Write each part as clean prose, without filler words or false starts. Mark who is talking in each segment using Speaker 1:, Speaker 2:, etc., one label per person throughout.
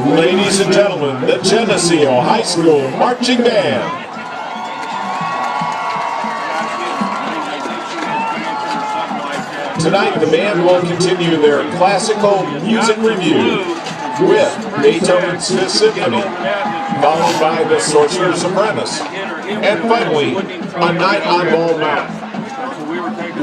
Speaker 1: Ladies and gentlemen, the Geneseo High School Marching Band. Tonight, the band will continue their classical music review with Beethoven's Fifth Symphony, followed by The Sorcerer's Apprentice, and finally, A Night on Bald Mountain.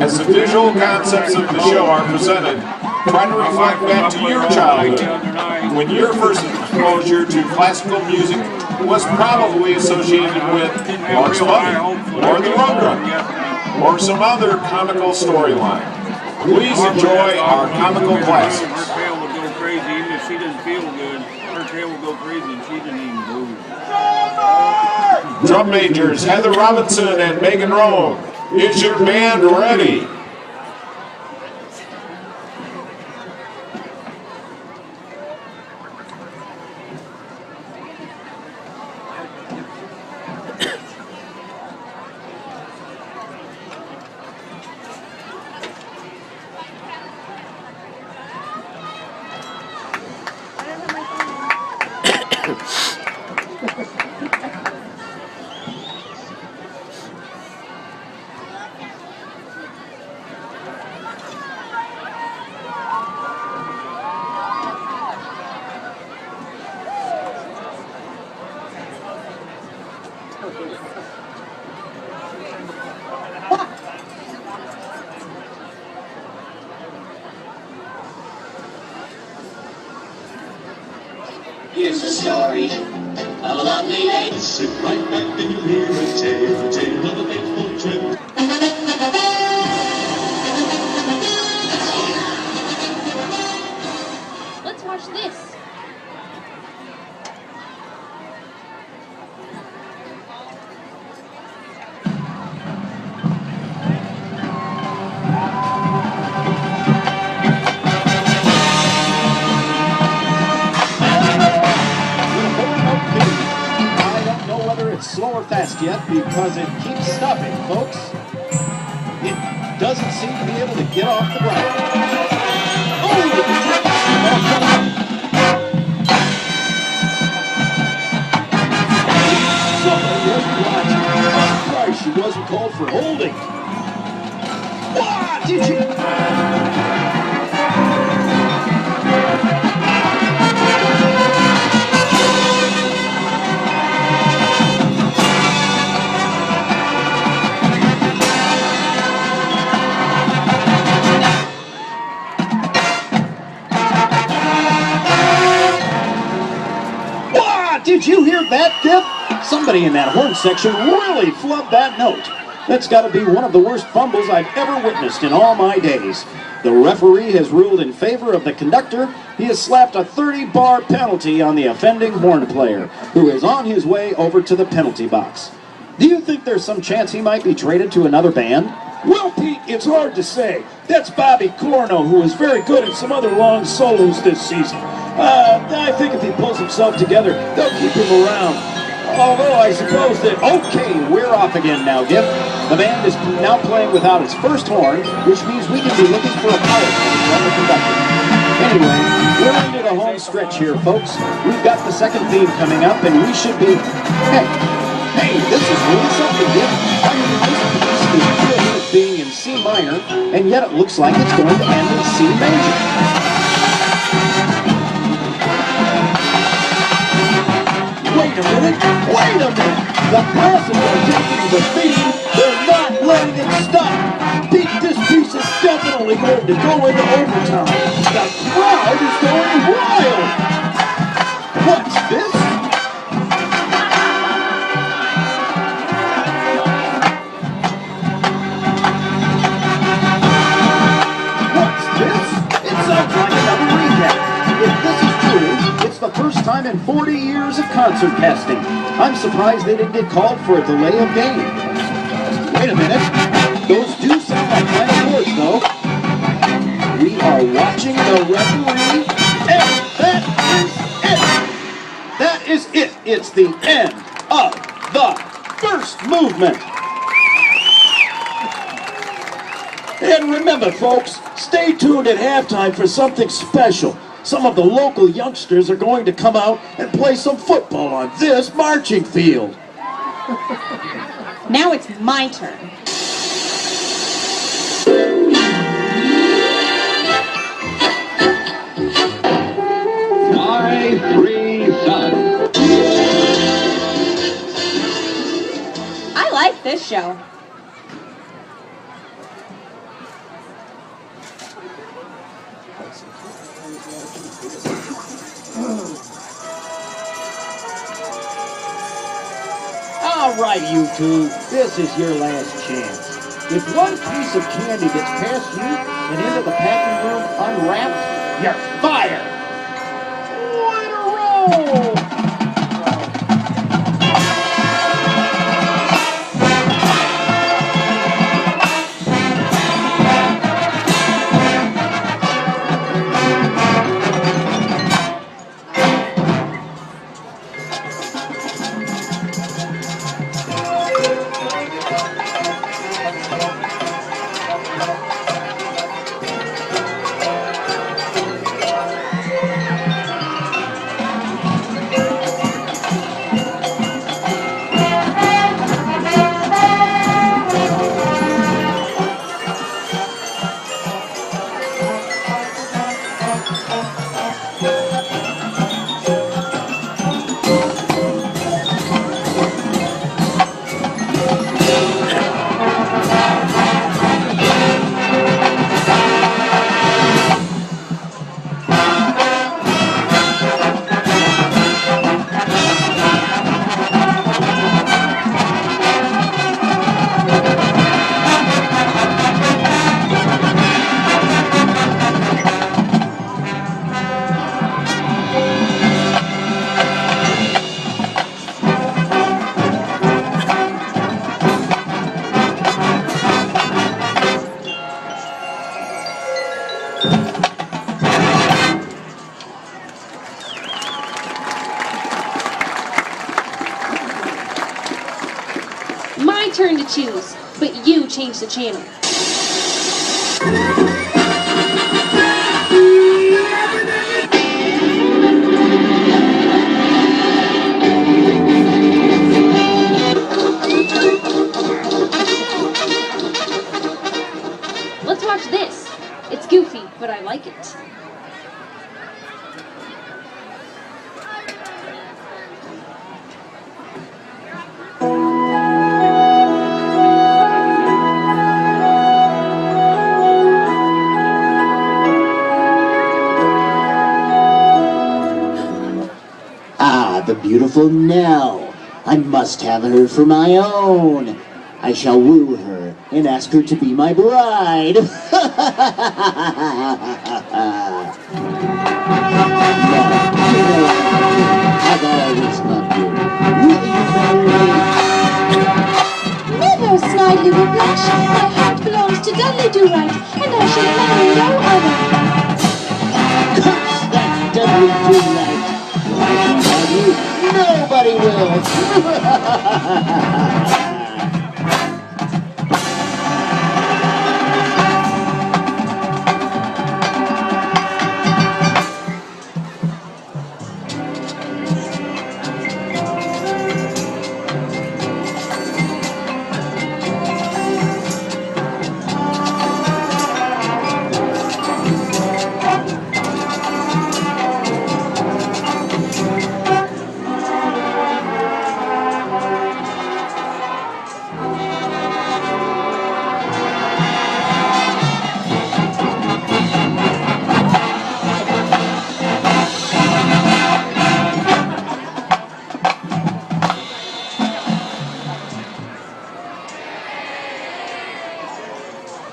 Speaker 1: As the visual concepts of the show are presented, try to reflect back to your childhood, when your first exposure to classical music was probably associated with Bugs Bunny, or the Rugrats, or some other comical storyline. Please enjoy our comical classics.
Speaker 2: Her tail would go crazy, even if she doesn't feel good. Her tail would go crazy and she didn't even move.
Speaker 1: Drum majors Heather Robinson and Megan Rome, is your band ready?
Speaker 3: Here's a story of a lovely lady.
Speaker 4: Sit right back and you'll hear a tale of a faithful trip.
Speaker 5: Let's watch this.
Speaker 6: Slow or fast yet because it keeps stopping, folks. It doesn't seem to be able to get off the ground. Somebody wasn't watching. I'm surprised she wasn't called for holding. What did you? Did you hear that, Dip? Somebody in that horn section really flubbed that note. That's got to be one of the worst fumbles I've ever witnessed in all my days. The referee has ruled in favor of the conductor. He has slapped a 30-bar penalty on the offending horn player, who is on his way over to the penalty box. Do you think there's some chance he might be traded to another band? Well, Pete, it's hard to say. That's Bobby Corno, who is very good at some other long solos this season. I think if he pulls himself together, they'll keep him around. Although I suppose that... Okay, we're off again now, Giff. The band is now playing without its first horn, which means we can be looking for a power play from the conductor. Anyway, we're into the home stretch here, folks. We've got the second theme coming up, and we should be... Hey, this is really something, Giff. I mean, this piece is billed as being in C minor, and yet it looks like it's going to end in C major. Wait a minute! The classes are taking the beat. They're not letting it stop. Pete, this piece is definitely going to go into overtime. The crowd is going wild. What's this? What's this? It sounds like another recap. If this is true, it's the first time in 40 years of concert casting. I'm surprised they didn't get called for a delay of game. Wait a minute. Those do sound like final words, though. We are watching the referee, and that is it. That is it. It's the end of the first movement. And remember, folks, stay tuned at halftime for something special. Some of the local youngsters are going to come out and play some football on this marching field.
Speaker 5: Now it's my turn.
Speaker 4: My three sons.
Speaker 5: I like this show.
Speaker 6: All right, you two, this is your last chance. If one piece of candy gets past you and into the packing room unwrapped, you're fired. Way to roll!
Speaker 5: My turn to choose, but you change the channel. Let's watch this. It's goofy, but I like it.
Speaker 7: The beautiful Nell. I must have her for my own. I shall woo her and ask her to be my bride. No, I've always loved you. Will you marry me?
Speaker 5: Never, Snidely Whiplash. My heart belongs to Dudley Do-Right, and I shall marry no other.
Speaker 7: Curse that Dudley Do-Right. I can't have you. Nobody will.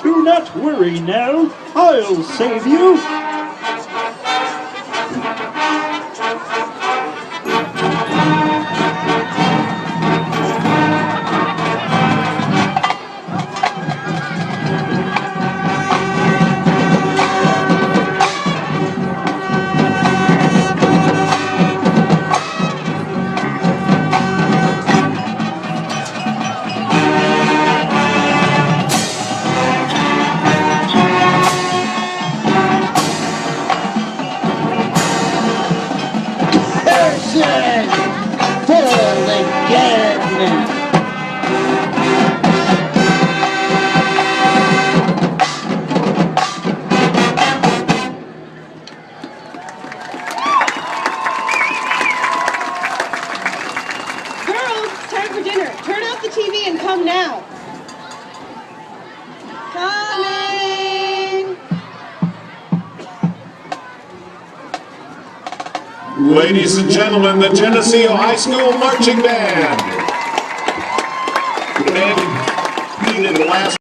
Speaker 6: Do not worry, Nell. I'll save you.
Speaker 7: Jackson! Full again!
Speaker 8: Girls, it's time for dinner. Turn off the TV and come now. Coming!
Speaker 1: Ladies and gentlemen, the Geneseo High School Marching Band. And needed the last